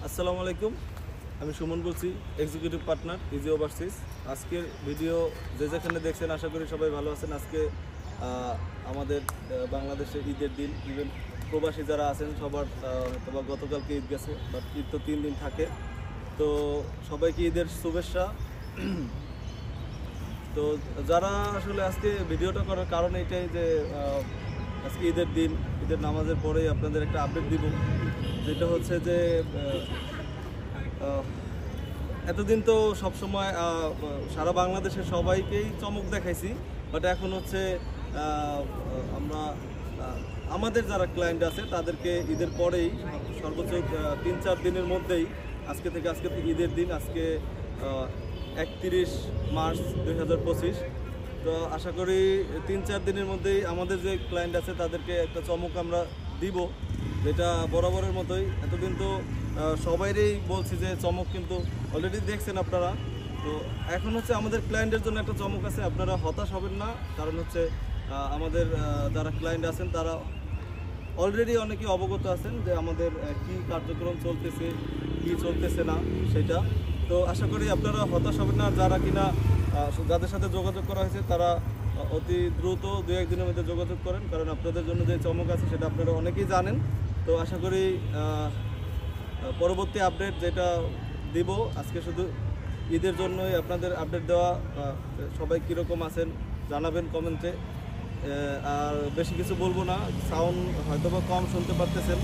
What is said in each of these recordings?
আসসালামু আলাইকুম। আমি সুমন বলছি, এক্সিকিউটিভ পার্টনার ইজি ওভারসিজ। আজকের ভিডিও যেখানে দেখছেন আশা করি সবাই ভালো আছেন। আজকে আমাদের বাংলাদেশে ঈদের দিন। ইভেন প্রবাসী যারা আছেন সবার হয়তো গতকালকে ঈদ গেছে, বাট ঈদ তো 3 দিন থাকে। তো সবাইকে ঈদের শুভেচ্ছা। তো যারা আসলে আজকে ভিডিওটা করার কারণ এটাই যে আজকে ঈদের দিন, ঈদের নামাজের পরেই আপনাদের একটা আপডেট দিব, যেটা হচ্ছে যে এতদিন তো সবসময় সারা বাংলাদেশের সবাইকেই চমক দেখাইছি, বাট এখন হচ্ছে আমরা আমাদের যারা ক্লায়েন্ট আছে তাদেরকে ঈদের পরেই সর্বোচ্চ 3-4 দিনের মধ্যেই আজকে থেকে ঈদের দিন, আজকে 31 মার্চ 2025। তো আশা করি 3-4 দিনের মধ্যেই আমাদের যে ক্লায়েন্ট আছে তাদেরকে একটা চমক আমরা দিব, যেটা বরাবরের মতোই। এতদিন তো সবাইরই বলছি যে চমক কিন্তু অলরেডি দেখছেন আপনারা। তো এখন হচ্ছে আমাদের ক্লায়েন্টের জন্য একটা চমক আছে, আপনারা হতাশ হবেন না। কারণ হচ্ছে আমাদের যারা ক্লায়েন্ট আছেন তারা অলরেডি অনেকেই অবগত আছেন যে আমাদের কি কার্যক্রম চলতেছে, কি চলতেছে না সেটা। তো আশা করি আপনারা হতাশ হবেন না। যারা কিনা যাদের সাথে যোগাযোগ করা হয়েছে তারা অতি দ্রুত 2-1 দিনের মধ্যে যোগাযোগ করেন, কারণ আপনাদের জন্য যে চমক আছে সেটা আপনারা অনেকেই জানেন। তো আশা করি পরবর্তী আপডেট যেটা দিব, আজকে শুধু ঈদের জন্যই আপনাদের আপডেট দেওয়া। সবাই কীরকম আছেন জানাবেন কমেন্টে। আর বেশি কিছু বলবো না, সাউন্ড হয়তোবা কম শুনতে পারতেছেন।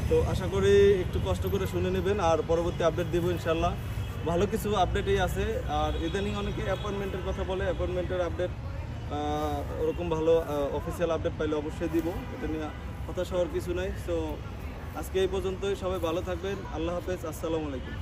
তো আশা করি একটু কষ্ট করে শুনে নেবেন, আর পরবর্তী আপডেট দিব ইনশাল্লাহ। ভালো কিছু আপডেটই আছে। আর ইদানিং অনেকে অ্যাপয়েন্টমেন্টের কথা বলে, অ্যাপয়েন্টমেন্টের আপডেট ওরকম ভালো অফিসিয়াল আপডেট পাইলে অবশ্যই দিব, এটা নিয়ে হতাশ হওয়ার কিছু নাই। সো আজকে এই পর্যন্তই, সবাই ভালো থাকবেন। আল্লাহ হাফেজ, আসসালামু আলাইকুম।